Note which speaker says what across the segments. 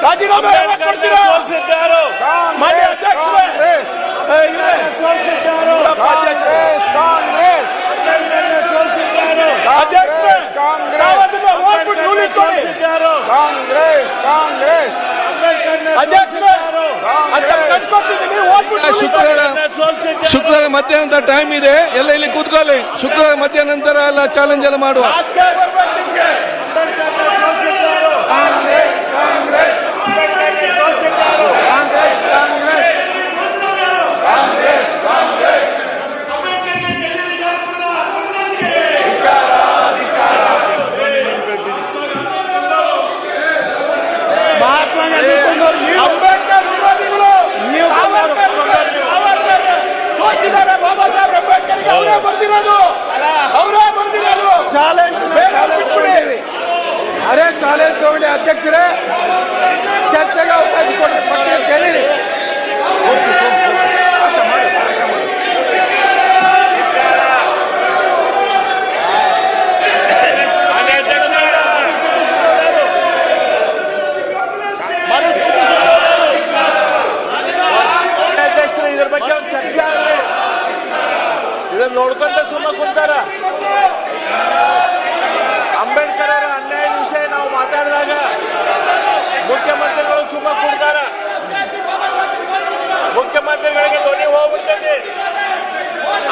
Speaker 1: ರಾಜೀನಾಮೆ ಕೊಡ್ತೀರಾ? ಮಾನ್ಯ ಅಧ್ಯಕ್ಷರೇ,
Speaker 2: ಶುಕ್ರವಾರ ಮಧ್ಯಾಹ್ನ ಟೈಮ್ ಇದೆ, ಎಲ್ಲ ಇಲ್ಲಿ ಕೂತ್ಕೊಳ್ಳಿ. ಶುಕ್ರವಾರ ಮಧ್ಯಾಹ್ನ ನಂತರ ಎಲ್ಲ ಚಾಲೆಂಜ್ ಎಲ್ಲ ಮಾಡುವ.
Speaker 1: ಅಂಬೇಡ್ಕರ್ ವಿರೋಧಿಗಳು, ಸೋಚಿದ್ದಾರೆ. ಬಾಬಾ ಸಾಹೇಬ್ ಅಂಬೇಡ್ಕರ್ ಅವರೇ ಬರ್ದಿರೋದು.
Speaker 3: ಅರೆ ಚಾಲೆಂಜ್ ತಗೊಂಡು ಅಧ್ಯಕ್ಷರೇ ಚರ್ಚೆಗೆ ಅವಕಾಶ ಕೊಟ್ಟು ಕೇಳಿರಿ.
Speaker 4: ಇದ್ರ ಬಗ್ಗೆ ಒಂದು ಚರ್ಚೆ ಆಗಲಿ. ಇದನ್ನ ನೋಡ್ಕೊಂತ ಸುಮ್ಮನೆ ಕುಂತಾರ. ಅಂಬೇಡ್ಕರ್ ಅವರ ಅನ್ಯಾಯದ ವಿಷಯ ನಾವು ಮಾತಾಡಿದಾಗ ಮುಖ್ಯಮಂತ್ರಿಗಳು ಸುಮ್ಮನೆ ಕುಂತಾರ. ಮುಖ್ಯಮಂತ್ರಿಗಳಿಗೆ ಧ್ವನಿ ಹೋಗ್ಬಿಡ್ತದೆ.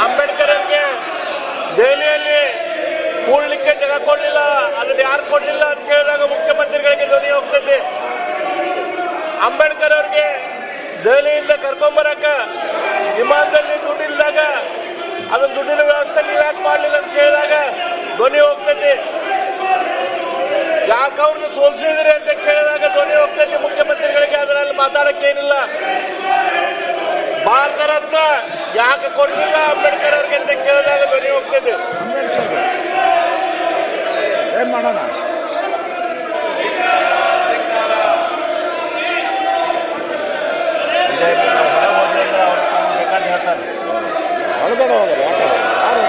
Speaker 4: ಅಂಬೇಡ್ಕರ್ ಅವರಿಗೆ ದೆಹಲಿಯಲ್ಲಿ ಕೂಡ್ಲಿಕ್ಕೆ ಜಾಗ ಕೊಡ್ಲಿಲ್ಲ, ಅದನ್ನ ಯಾರು ಕೊಡ್ಲಿಲ್ಲ ಅಂತ ಕೇಳಿದಾಗ ಮುಖ್ಯಮಂತ್ರಿಗಳಿಗೆ ಧ್ವನಿ ಹೋಗ್ತದೆ. ಅಂಬೇಡ್ಕರ್ ಅವ್ರಿಗೆ ದೆಹಲಿಯಿಂದ ಕರ್ಕೊಂಬರಕ ವಿಮಾನದಲ್ಲಿ ದುಡ್ಡಿಲ್ದಾಗ ಅದನ್ನ ದುಡ್ಡಿನ ವ್ಯವಸ್ಥೆ ನೀವು ಯಾಕೆ ಮಾಡಲಿಲ್ಲ ಅಂತ ಕೇಳಿದಾಗ ಧ್ವನಿ ಹೋಗ್ತೈತಿ. ಯಾಕೆ ಅವ್ರನ್ನ ಸೋಲ್ಸಿದ್ರಿ ಅಂತ ಕೇಳಿದಾಗ ಧ್ವನಿ ಹೋಗ್ತೈತಿ ಮುಖ್ಯಮಂತ್ರಿಗಳಿಗೆ. ಅದರಲ್ಲಿ ಮಾತಾಡಕ್ಕೇನಿಲ್ಲ. ಭಾರತ ರತ್ನ ಯಾಕೆ ಕೊಡ್ಲಿಲ್ಲ ಅಂಬೇಡ್ಕರ್ ಅವ್ರಿಗೆ ಅಂತ ಕೇಳಿದಾಗ ಧ್ವನಿ ಹೋಗ್ತೈತಿ.
Speaker 3: ಏನ್ ಮಾಡೋಣ? ಒಳಗಡೆ ಹೋಗೋದು ಯಾರು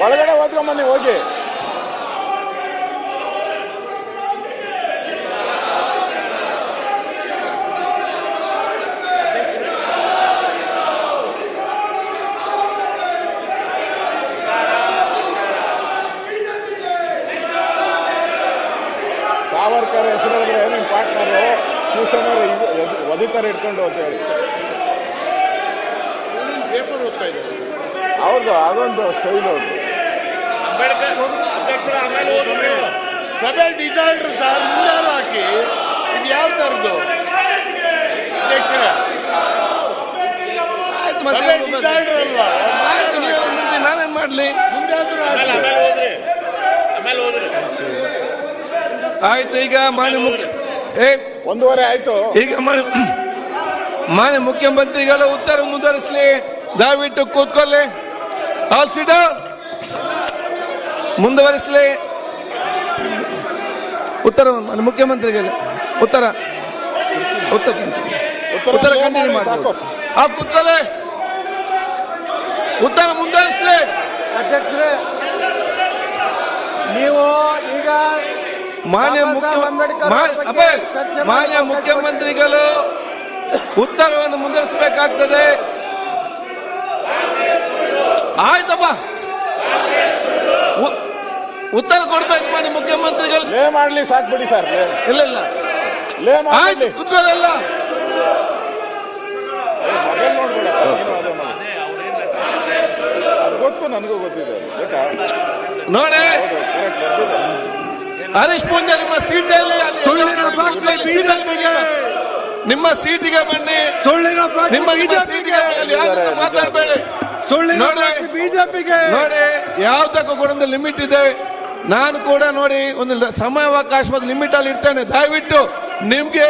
Speaker 3: ಒಳಗಡೆ ಓದ್ಕೊಂಬನ್ನಿ ಹೋಗಿ. ಸಾವರ್ಕರ್ ಹೆಸರು ಹೇಳಿದ್ರೆ ನಿಮ್ಮ ಪಾರ್ಟ್ನರು ಶಿವಸೇನರು ಒದಿತಾರೆ ಇಟ್ಕೊಂಡು ಅಂತ ಹೇಳಿ ಪೇಪರ್ ಓದ್ತಾ ಇದ್ದಾರೆ. ಅವ್ರದ್ದು ಅದೊಂದು ಸ್ಟೈಲ್ ಅವ್ರದ್ದು.
Speaker 4: ಅಂಬೇಡ್ಕರ್ ಅಧ್ಯಕ್ಷರ ಆಮೇಲೆ
Speaker 3: ಸಭೆ ಡಿಸೈಡರ್ ಸರ್ ಮುಂದಾರು ಹಾಕಿ ಇದು ಯಾವ ತರದ್ದು ಅಧ್ಯಕ್ಷರ ಡಿಸೈಡರ್ ಅಲ್ವಾ?
Speaker 2: ನಾನೇನ್ ಮಾಡ್ಲಿ? ಆಯ್ತು. ಈಗ
Speaker 3: ಒಂದೂವರೆ ಆಯ್ತು.
Speaker 2: ಈಗ ಮಾನ್ಯ ಮುಖ್ಯಮಂತ್ರಿಗಳ ಉತ್ತರ ಮುಂದುವರಿಸಲಿ. ದಯವಿಟ್ಟು ಕೂತ್ಕೊಳ್ಳಿ. ಆಲ್ ಸಿಟ್ ಮುಂದುವರಿಸಲಿ. ಉತ್ತರ ಮುಖ್ಯಮಂತ್ರಿಗಳು ಉತ್ತರ ಕಂಟಿನ್ಯೂ ಮಾಡಿ ಕೂತ್ಕೊಳ್ಳಿ. ಉತ್ತರ ಮುಂದುವರಿಸಲಿ.
Speaker 3: ಅಧ್ಯಕ್ಷರೇ, ನೀವು ಈಗ
Speaker 2: ಮಾನ್ಯ ಮುಖ್ಯಮಂತ್ರಿಗಳು ಉತ್ತರವನ್ನು ಮುಂದುವರಿಸಬೇಕಾಗ್ತದೆ. ಆಯ್ತಪ್ಪ, ಉತ್ತರ ಕೊಡ್ಬೇಕು ಮಾನ್ಯ ಮುಖ್ಯಮಂತ್ರಿಗಳು.
Speaker 3: ಲೇ ಮಾಡ್ಲಿ, ಸಾಕ್ಬಿಡಿ ಸರ್.
Speaker 2: ಇಲ್ಲ
Speaker 3: ಲೇ
Speaker 2: ಆಯ್ತು, ಕೂತ್ಕೊಳ್ಳಲ್ಲ.
Speaker 3: ಮೊಬೈಲ್ ನೋಡ್ಬಿಡ, ಗೊತ್ತು, ನನಗೂ ಗೊತ್ತಿದೆ.
Speaker 2: ನೋಡಿ ಹರೀಶ್ ಪೂಂಜಾ, ನಿಮ್ಮ ಸೀಟಲ್ಲಿ ನಿಮ್ಮ ಸೀಟಿಗೆ ಬನ್ನಿ. ನಿಮ್ಮ ಸೀಟಿಗೆ ಮಾತಾಡಬೇಡಿ.
Speaker 3: ಬಿಜೆಪಿಗೆ
Speaker 2: ನೋಡಿ, ಯಾವ್ದಕ್ಕೂ ಕೂಡ ಒಂದು ಲಿಮಿಟ್ ಇದೆ. ನಾನು ಕೂಡ ನೋಡಿ ಒಂದು ಸಮಯಾವಕಾಶ ಲಿಮಿಟ್ ಅಲ್ಲಿ ಇರ್ತೇನೆ. ದಯವಿಟ್ಟು ನಿಮ್ಗೆ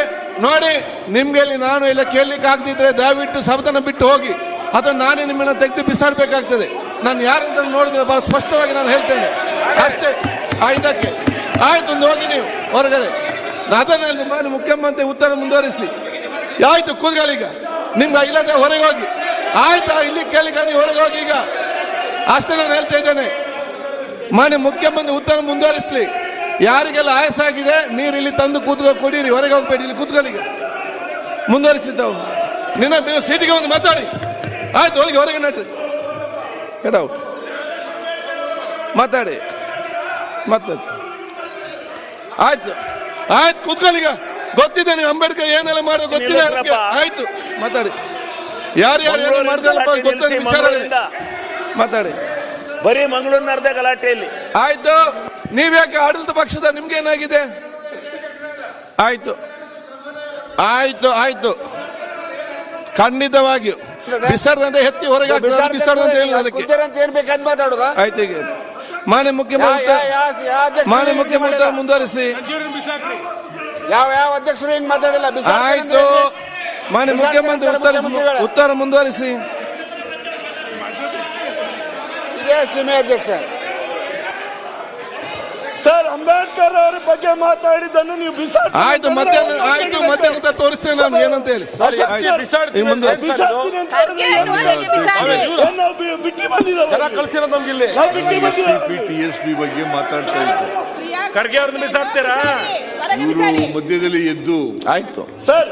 Speaker 2: ನೋಡಿ, ನಿಮ್ಗೆ ನಾನು ಎಲ್ಲ ಕೇಳಲಿಕ್ಕೆ ಆಗದಿದ್ರೆ ದಯವಿಟ್ಟು ಸದನ ಬಿಟ್ಟು ಹೋಗಿ, ಅಥವಾ ನಾನೇ ನಿಮ್ಮನ್ನ ತೆಗೆದು ಬಿಸಾಡಬೇಕಾಗ್ತದೆ. ನಾನು ಯಾರಂತ ನೋಡಿದ್ರೆ ಬಹಳ ಸ್ಪಷ್ಟವಾಗಿ ನಾನು ಹೇಳ್ತೇನೆ ಅಷ್ಟೇ. ಇದಕ್ಕೆ ಆಯ್ತು, ಒಂದು ಹೋಗಿ ನೀವು ಹೊರಗಡೆ. ಅದನ್ನಲ್ಲಿ ಮಾನ್ಯ ಮುಖ್ಯಮಂತ್ರಿ ಉತ್ತರ ಮುಂದುವರಿಸಿ. ಆಯ್ತು, ಕೂತ್ಕೊಳ್ಳೀಗ. ನಿಮ್ಗೆ ಇಲ್ಲದ್ರೆ ಹೊರಗೆ ಹೋಗಿ. ಆಯ್ತಾ, ಇಲ್ಲಿ ಕೇಳಿಕ ನೀವು ಹೊರಗೆ ಹೋಗಿ ಈಗ ಅಷ್ಟೇ. ನಾನು ಹೇಳ್ತಾ ಇದ್ದೇನೆ, ಮಾನ್ಯ ಮುಖ್ಯಮಂತ್ರಿ ಉತ್ತರ ಮುಂದುವರಿಸಲಿ. ಯಾರಿಗೆಲ್ಲ ಆಯಾಸ ಆಗಿದೆ ನೀರು ಇಲ್ಲಿ ತಂದು ಕುಡೀರಿ, ಹೊರಗೆ ಹೋಗ್ಬೇಡಿ, ಇಲ್ಲಿ ಕೂತ್ಕೊಳ್ಳಿ. ಮುಂದುವರಿಸಿದ್ದವು ನೀವು ಸೀಟಿಗೆ ಒಂದು ಮಾತಾಡಿ. ಆಯ್ತು, ಹೋಗಿ ಹೊರಗೆ ನಡ್ರಿ. ಔಟ್ ಮಾತಾಡಿ. ಆಯ್ತು ಕೂತ್ಕೊಳ್ಳಿ. ಗೊತ್ತಿದೆ ನೀವು ಅಂಬೇಡ್ಕರ್ ಏನೆಲ್ಲ ಮಾಡೋ ಗೊತ್ತಿದೆ. ಆಯ್ತು, ಮಾತಾಡಿ. ಯಾರು ಮಾಡಿದಲ್ಲ ಗೊತ್ತಿದೆ ವಿಚಾರ ಮಾತಾಡಿ.
Speaker 5: ಬರೀ ಮಂಗಳೂರಿನರ್ಧ ಗಲಾಟೆಯಲ್ಲಿ.
Speaker 2: ಆಯ್ತು, ನೀವ್ಯಾಕೆ ಆಡಳಿತ ಪಕ್ಷದ ನಿಮ್ಗೇನಾಗಿದೆ? ಆಯ್ತು ಖಂಡಿತವಾಗಿಯೂ ಬಿಸರ್ದಂತೆ ಎತ್ತಿ ಹೊರಗೆ ಬಿಸರ್ದಂತ ಹೇಳಿದ ಅದಕ್ಕೆ ಆಯ್ತು. ಈಗ ಮಾನ್ಯ ಮುಖ್ಯಮಂತ್ರಿ ಮುಂದುವರಿಸಿ.
Speaker 3: ಯಾವ ಅಧ್ಯಕ್ಷರು ಹಿಂಗ್ ಮಾತಾಡಿಲ್ಲ.
Speaker 2: ಆಯ್ತು, ಮಾನ್ಯ ಮುಖ್ಯಮಂತ್ರಿ ಉತ್ತರ ಮುಂದುವರಿಸಿ.
Speaker 3: ಇದೇ ಸೀಮೆ ಅಧ್ಯಕ್ಷ
Speaker 5: ಸರ್, ಅಂಬೇಡ್ಕರ್ ಅವರ ಬಗ್ಗೆ ಮಾತಾಡಿದ್ದನ್ನು ನೀವು
Speaker 2: ಆಯ್ತು, ಮತ್ತೆ ತೋರಿಸ್ತೇನೆ ನಾನು ಏನಂತ ಹೇಳಿ.
Speaker 5: ಬಿಟ್ಟಿ ಬಂದಿದ್ದೇವೆ,
Speaker 4: ಕಳ್ಸಿರೋ ನಮ್ಗೆ ಇಲ್ಲಿ
Speaker 6: TSP ಬಗ್ಗೆ ಮಾತಾಡ್ತಾ ಇದ್ರು.
Speaker 4: ಖರ್ಗೆ ಅವ್ರನ್ನ ಬಿಸಾಡ್ತೀರಾ?
Speaker 6: ಇವರು ಮಧ್ಯದಲ್ಲಿ ಎದ್ದು
Speaker 2: ಆಯ್ತು
Speaker 5: ಸರ್,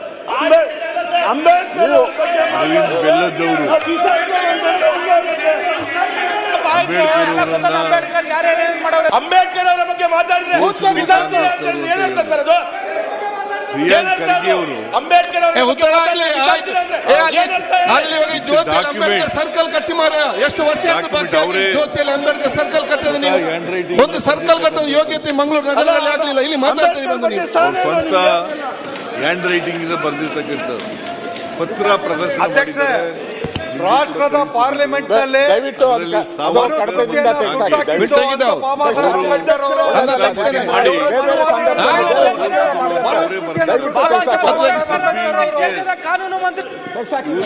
Speaker 5: ಅಂಬೇಡ್ಕರ್
Speaker 6: ಅರವಿಂದ್ ಬೆಲ್ಲದವರು
Speaker 4: ಅಂಬೇಡ್ಕರ್ ಅವರ ಬಗ್ಗೆ ಮಾತಾಡಿದ್ರೆ
Speaker 6: ಪ್ರಿಯಾಂಕ್ ಖರ್ಗೆ ಅವರು
Speaker 4: ಅಂಬೇಡ್ಕರ್
Speaker 2: ಸರ್ಕಲ್ ಕಟ್ಟಿ ಮಾರ ಎಷ್ಟು ವರ್ಷ ಜ್ಯೋತಿಯಲ್ಲಿ ಅಂಬೇಡ್ಕರ್ ಸರ್ಕಲ್ ಕಟ್ಟೋದು ನೀವು ಒಂದು ಸರ್ಕಲ್ ಕಟ್ಟೋದು ಯೋಗ್ಯತೆ ಮಂಗಳೂರು ನಗರದಲ್ಲಿ ಆಗಲಿಲ್ಲ. ಇಲ್ಲಿ ಮಾತಾಡ್ತೀರಿ
Speaker 6: ಸ್ವಂತ ಹ್ಯಾಂಡ್ ರೈಟಿಂಗ್ ಇಂದ ಬರೆದಿರ್ತಕ್ಕಂಥದ್ದು ಪತ್ರ ಪ್ರದರ್ಶನ ಮಾಡಿದ್ದಾರೆ.
Speaker 3: ರಾಷ್ಟ್ರದ ಪಾರ್ಲಿಮೆಂಟ್ ನಲ್ಲಿ ದಯವಿಟ್ಟು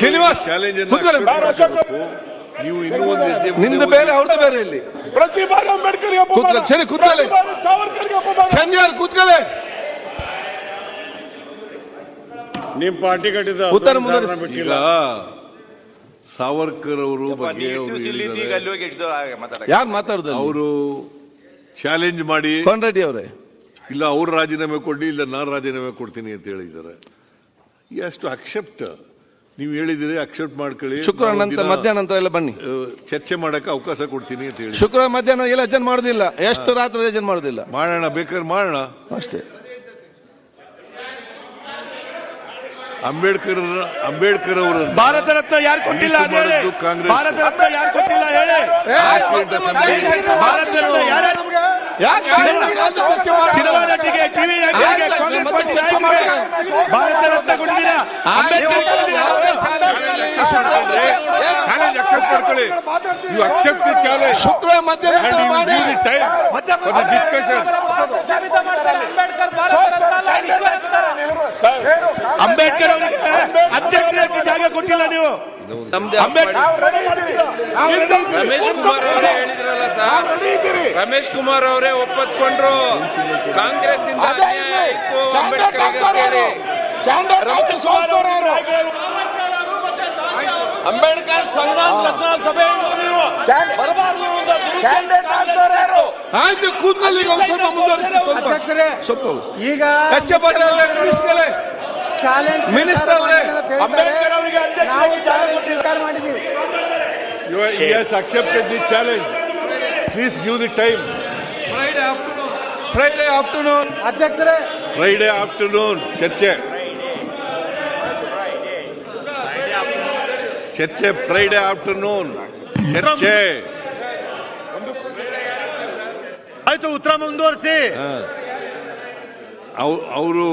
Speaker 2: ಶ್ರೀನಿವಾಸ್
Speaker 6: ಚಾಲೆಂಜ್ ನೀವು ಇನ್ನೂ ಒಂದು ಹೆಜ್ಜೆ
Speaker 2: ನಿಮ್ದು ಬೇರೆ ಅವ್ರದ್ದು ಬೇರೆ. ಇಲ್ಲಿ
Speaker 4: ಪ್ರತಿ ಬಾರಿ ಅಂಬೇಡ್ಕರ್
Speaker 2: ಕೂತ್ಕೊಳ್ಳಿ. ಕೂತ್ಕೊಳ್ಳಿ.
Speaker 4: ನಿಮ್ ಪಾರ್ಟಿ ಕಟ್ಟಿದ
Speaker 2: ಉತ್ತರ ಮುಂದುವರಿಸಿ.
Speaker 6: ಈಗ ಸಾವರ್ಕರ್ ಅವರು ಬಗ್ಗೆ ಅವರು ಹೇಳಿದ್ದಾರೆ.
Speaker 2: ಯಾರು ಮಾತಾಡುದು?
Speaker 6: ಅವರು ಚಾಲೆಂಜ್ ಮಾಡಿ
Speaker 2: ರೆಡ್ಡಿ ಅವರೇ
Speaker 6: ಇಲ್ಲ ಅವ್ರು ರಾಜೀನಾಮೆ ಕೊಡಿ, ಇಲ್ಲ ನಾನು ರಾಜೀನಾಮೆ ಕೊಡ್ತೀನಿ ಅಂತ ಹೇಳಿದ್ದಾರೆ. ಎಷ್ಟು ಅಕ್ಸೆಪ್ಟ್ ನೀವು ಹೇಳಿದಿರಿ, ಅಕ್ಸೆಪ್ಟ್ ಮಾಡ್ಕೊಳ್ಳಿ.
Speaker 2: ಶುಕ್ರವಾರ ನಂತರ ಮಧ್ಯಾಹ್ನ ನಂತರ ಎಲ್ಲ ಬನ್ನಿ,
Speaker 6: ಚರ್ಚೆ ಮಾಡಕ್ಕೆ ಅವಕಾಶ ಕೊಡ್ತೀನಿ ಅಂತ ಹೇಳಿ.
Speaker 2: ಶುಕ್ರವಾರ ಮಧ್ಯಾಹ್ನ ಎಲ್ಲ ಅಜೆಂಡ್ ಮಾಡೋದಿಲ್ಲ, ಎಷ್ಟು ರಾತ್ರಿ ಅಜೆಂಡ್ ಮಾಡೋದಿಲ್ಲ.
Speaker 6: ಮಾಡೋಣ, ಬೇಕಾದ್ರೆ ಮಾಡೋಣ
Speaker 2: ಅಷ್ಟೇ.
Speaker 6: ಅಂಬೇಡ್ಕರ್ ಅವರು
Speaker 4: ಭಾರತ ರತ್ನ ಯಾರು ಕೊಟ್ಟಿಲ್ಲ?
Speaker 6: ಕಾಂಗ್ರೆಸ್
Speaker 4: ಭಾರತ ರತ್ನ ಯಾರು ಕೊಟ್ಟಿಲ್ಲ ಹೇಳಿ? ಭಾರತ ರತ್ನ ಸಿನಿಮಾ ನಟಿಗೆ, ಟಿವಿ ನಟಿಗೆ ಭಾರತ ರತ್ನ ಕೊಟ್ಟಿಲ್ಲ. ಅಂಬೇಡ್ಕರ್
Speaker 6: ಮಾಡ್ಕೊಳ್ಳಿ. ನೀವು ಅಕ್ಸೆಪ್ಟ್ ಚಾಲೆಂಜ್
Speaker 2: ಶುಕ್ರವಾರ ಮಧ್ಯಾಹ್ನ
Speaker 6: ಡಿಸ್ಕಷನ್.
Speaker 4: ಅಂಬೇಡ್ಕರ್ ಅವರಿಗೆ ಅಧ್ಯಕ್ಷರಿಗೆ ಜಾಗ ಕೊಟ್ಟಿಲ್ಲ ನೀವು.
Speaker 1: ರಮೇಶ್ ಕುಮಾರ್ ಅವರೇ ಹೇಳಿದ್ರಲ್ಲ ಸರ್,
Speaker 5: ರೆಡಿ ಇದ್ದೀರಿ.
Speaker 1: ರಮೇಶ್ ಕುಮಾರ್ ಅವರೇ ಒಪ್ಪತ್ಕೊಂಡ್ರು. ಕಾಂಗ್ರೆಸ್ ಇಂದ
Speaker 5: ಅದೇ
Speaker 1: ಅನ್ಯಾಯ ಆಯ್ತು
Speaker 5: ಕ್ಯಾಂಡಿಡೇಟ್ ಆಗ್ತಾರೆ
Speaker 1: ಅಂಬೇಡ್ಕರ್
Speaker 5: ಅವರು. ಕ್ಯಾಂಡಿಡೇಟ್ ಸೋಲ್ತಾರೆ ಅವರು.
Speaker 1: ಅಂಬೇಡ್ಕರ್ ಸಂವಿಧಾನ ರಚನಾ ಸಭೆ ಬರಬಾರ್ದು ಅಂತ
Speaker 5: ಕ್ಯಾಂಡಿಡೇಟ್ ಆಗ್ತಾರೆ ಅವರು.
Speaker 2: ಆಯ್ತು, ಕೂತ್ಕೊಳ್ಳಿ, ಈಗ ಒಂದ್ ಸ್ವಲ್ಪ ಮುಂದುವರಿಸಿ, ಸ್ವಲ್ಪ
Speaker 3: ಅಧ್ಯಕ್ಷರೇ,
Speaker 2: ಸ್ವಲ್ಪ
Speaker 3: ಈಗ
Speaker 2: ಎಸ್ ಕೆ ಪಾಟೀಲ್ ಅವರೇ, ಮಿನಿಸ್ಟರ್ಗಳೇ,
Speaker 3: ಚಾಲೆಂಜ್
Speaker 2: ಮಿನಿಸ್ಟರ್ ಅವರೇ,
Speaker 5: ಅಂಬೇಡ್ಕರ್ ಅವರಿಗೆ
Speaker 3: ನಾವು ಚಾಲೆಂಜ್ ಸ್ವೀಕಾರ ಮಾಡಿದ್ದೀವಿ.
Speaker 6: He has accepted the challenge. Please give the time.
Speaker 2: Friday afternoon
Speaker 3: ಅಧ್ಯಕ್ಷರೇ,
Speaker 6: Friday afternoon, ಚರ್ಚೆ Friday afternoon, ಚರ್ಚೆ.
Speaker 5: ಆಯ್ತು, ಉತ್ತರ ಮುಂದುವರಿಸಿ.
Speaker 6: ಅವರು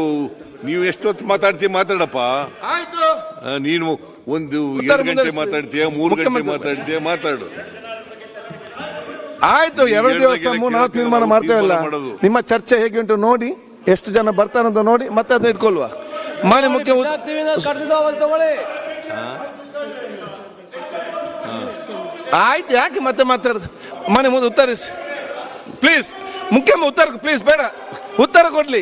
Speaker 6: ನೀವು ಎಷ್ಟೊತ್ತು ಮಾತಾಡಪ್ಪ.
Speaker 2: ಆಯ್ತು.
Speaker 6: ನೀನು ಒಂದು
Speaker 2: ಉತ್ತರ
Speaker 6: 2 ಗಂಟೆ
Speaker 2: ಮುಂದುವರಿಸಿ.
Speaker 6: ಮಾತಾಡ್ತೀಯ, 3 ಗಂಟೆ
Speaker 2: ಮುಖ್ಯಮಂತ್ರಿ
Speaker 6: ಮಾತಾಡು.
Speaker 2: ಆಯ್ತು, 2 ದಿವಸ ನಾವು ತೀರ್ಮಾನ ಮಾಡ್ತೇವಲ್ಲ. ನಿಮ್ಮ ಚರ್ಚೆ ಹೇಗೆ ಉಂಟು ನೋಡಿ, ಎಷ್ಟು ಜನ ಬರ್ತಾರಂತ ನೋಡಿ, ಮತ್ತೆ ಅದನ್ನ ಇಟ್ಕೊಳ್ವಾ. ಮಾನ್ಯ ಮುಖ್ಯ ಆಯ್ತು, ಯಾಕೆ ಮತ್ತೆ ಮಾತಾಡುದು. ಮಾನ್ಯ ಮುಂದೆ ಉತ್ತರಿಸಿ ಪ್ಲೀಸ್. ಉತ್ತರ ಪ್ಲೀಸ್, ಬೇಡ ಉತ್ತರ ಕೊಡ್ಲಿ.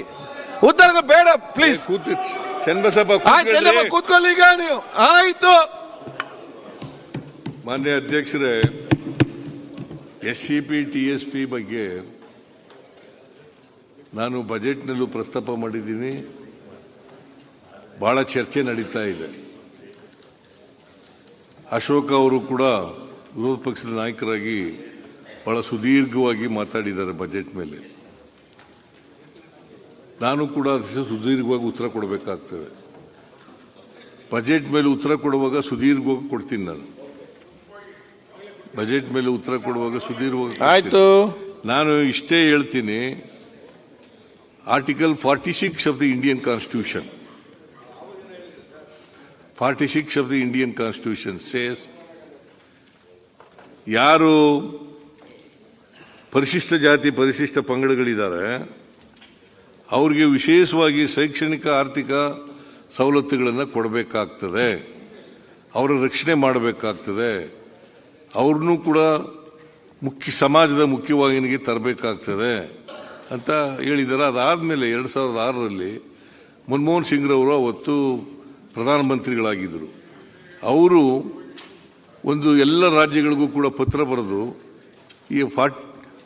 Speaker 2: ಉತ್ತರ ಬೇಡ ಪ್ಲೀಸ್.
Speaker 6: ಚನ್ನಬಸಪ್ಪ
Speaker 2: ಆಯ್ತು, ಕೂತ್ಕೊಳ್ಳಿ ಈಗ ನೀವು. ಆಯ್ತು.
Speaker 6: ಮಾನ್ಯ ಅಧ್ಯಕ್ಷರೇ, SCP TSP ಬಗ್ಗೆ ನಾನು ಬಜೆಟ್ನಲ್ಲೂ ಪ್ರಸ್ತಾಪ ಮಾಡಿದ್ದೀನಿ. ಬಹಳ ಚರ್ಚೆ ನಡೀತಾ ಇದೆ. ಅಶೋಕ್ ಅವರು ಕೂಡ ವಿರೋಧ ಪಕ್ಷದ ನಾಯಕರಾಗಿ ಬಹಳ ಸುದೀರ್ಘವಾಗಿ ಮಾತಾಡಿದ್ದಾರೆ ಬಜೆಟ್ ಮೇಲೆ. ನಾನು ಕೂಡ ಸುದೀರ್ಘವಾಗಿ ಉತ್ತರ ಕೊಡಬೇಕಾಗ್ತದೆ. ಬಜೆಟ್ ಮೇಲೆ ಉತ್ತರ ಕೊಡುವಾಗ ಸುದೀರ್ಘವಾಗಿ ಕೊಡ್ತೀನಿ. ನಾನು ಬಜೆಟ್ ಮೇಲೆ ಉತ್ತರ ಕೊಡುವಾಗ ಸುದೀರ್ಘವಾಗಿ
Speaker 2: ಆಯ್ತು.
Speaker 6: ನಾನು ಇಷ್ಟೇ ಹೇಳ್ತೀನಿ. Article 46 of the Indian constitution 46 of the Indian constitution says, ಯಾರು ಪರಿಶಿಷ್ಟ ಜಾತಿ ಪರಿಶಿಷ್ಟ ಪಂಗಡಗಳಿದ್ದಾರೆ ಅವರಿಗೆ ವಿಶೇಷವಾಗಿ ಶೈಕ್ಷಣಿಕ ಆರ್ಥಿಕ ಸವಲತ್ತುಗಳನ್ನು ಕೊಡಬೇಕಾಗ್ತದೆ, ಅವರ ರಕ್ಷಣೆ ಮಾಡಬೇಕಾಗ್ತದೆ, ಅವ್ರನ್ನೂ ಕೂಡ ಸಮಾಜದ ಮುಖ್ಯವಾಹಿನಿಗೆ ತರಬೇಕಾಗ್ತದೆ ಅಂತ ಹೇಳಿದ್ದಾರೆ. ಅದಾದಮೇಲೆ 2006ರಲ್ಲಿ ಮನಮೋಹನ್ ಸಿಂಗ್ರವರು ಅವತ್ತು ಪ್ರಧಾನಮಂತ್ರಿಗಳಾಗಿದ್ದರು. ಅವರು ಒಂದು ಎಲ್ಲ ರಾಜ್ಯಗಳಿಗೂ ಕೂಡ ಪತ್ರ ಬರೆದು ಈ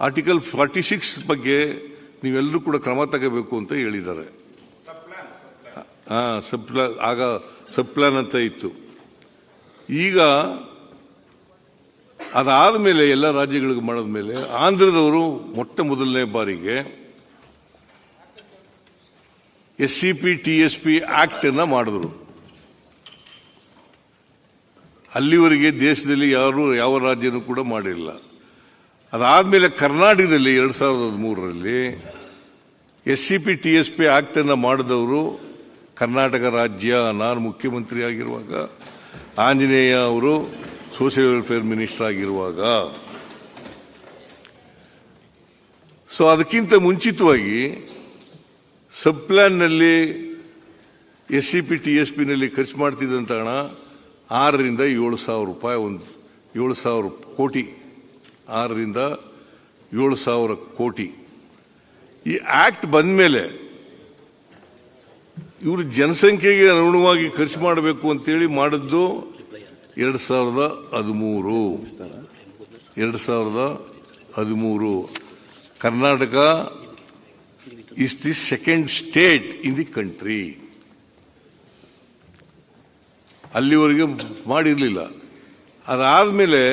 Speaker 6: ಆರ್ಟಿಕಲ್ 46 ಬಗ್ಗೆ ನೀವೆಲ್ಲರೂ ಕೂಡ ಕ್ರಮ ತಗೋಬೇಕು ಅಂತ ಹೇಳಿದ್ದಾರೆ. ಆಗ ಸಬ್ ಪ್ಲಾನ್ ಅಂತ ಇತ್ತು. ಈಗ ಅದಾದ ಮೇಲೆ ಎಲ್ಲ ರಾಜ್ಯಗಳಿಗೂ ಮಾಡಿದ ಮೇಲೆ ಆಂಧ್ರದವರು ಮೊಟ್ಟ ಮೊದಲನೇ ಬಾರಿಗೆ SCP TSP ಆಕ್ಟ್ ಅನ್ನ ಮಾಡಿದ್ರು. ಅಲ್ಲಿವರೆಗೆ ದೇಶದಲ್ಲಿ ಯಾವ ರಾಜ್ಯನೂ ಕೂಡ ಮಾಡಿಲ್ಲ. ಅದಾದ್ಮೇಲೆ ಕರ್ನಾಟಕದಲ್ಲಿ 2013ರಲ್ಲಿ SCP TSP ಆಕ್ಟ್ ಅನ್ನ ಮಾಡಿದವರು ಕರ್ನಾಟಕ ರಾಜ್ಯ. ನಾನು ಮುಖ್ಯಮಂತ್ರಿ ಆಗಿರುವಾಗ, ಆಂಜನೇಯ ಅವರು ಸೋಷಿಯಲ್ ವೆಲ್ಫೇರ್ ಮಿನಿಸ್ಟರ್ ಆಗಿರುವಾಗ. ಸೊ ಅದಕ್ಕಿಂತ ಮುಂಚಿತವಾಗಿ ಸಬ್ ಪ್ಲಾನ್ನಲ್ಲಿ SCP TSP ನಲ್ಲಿ ಖರ್ಚು ಮಾಡ್ತಿದ್ದಂತ ಹಣ 6 ರಿಂದ 7,000 ರೂಪಾಯಿ, 7,000 ಕೋಟಿ, 6 ರಿಂದ 7,000 ಕೋಟಿ. ಈ ಆಕ್ಟ್ ಬಂದ ಮೇಲೆ ಇವರು ಜನಸಂಖ್ಯೆಗೆ ಅನುಗುಣವಾಗಿ ಖರ್ಚು ಮಾಡಬೇಕು ಅಂತೇಳಿ ಮಾಡಿದ್ದು 2013. Karnataka is the second state in the country. ಅಲ್ಲಿವರೆಗೆ ಮಾಡಿರಲಿಲ್ಲ. ಅದಾದ್ಮೇಲೆ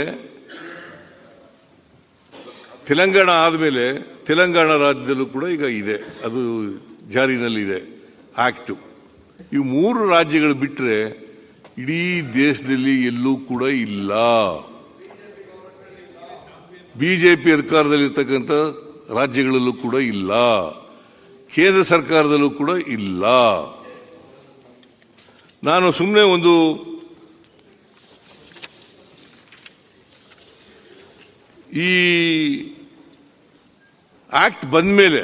Speaker 6: ತೆಲಂಗಾಣ ಆದಮೇಲೆ ತೆಲಂಗಾಣ ರಾಜ್ಯದಲ್ಲೂ ಕೂಡ ಈಗ ಇದೆ, ಅದು ಜಾರಿನಲ್ಲಿದೆ ಆಕ್ಟ್. ಈ 3 ರಾಜ್ಯಗಳು ಬಿಟ್ಟರೆ ಇಡೀ ದೇಶದಲ್ಲಿ ಎಲ್ಲೂ ಕೂಡ ಇಲ್ಲ. ಬಿಜೆಪಿ ಅಧಿಕಾರದಲ್ಲಿರ್ತಕ್ಕಂಥ ರಾಜ್ಯಗಳಲ್ಲೂ ಕೂಡ ಇಲ್ಲ, ಕೇಂದ್ರ ಸರ್ಕಾರದಲ್ಲೂ ಕೂಡ ಇಲ್ಲ. ನಾನು ಸುಮ್ಮನೆ ಒಂದು ಈ ಆಕ್ಟ್ ಬಂದ ಮೇಲೆ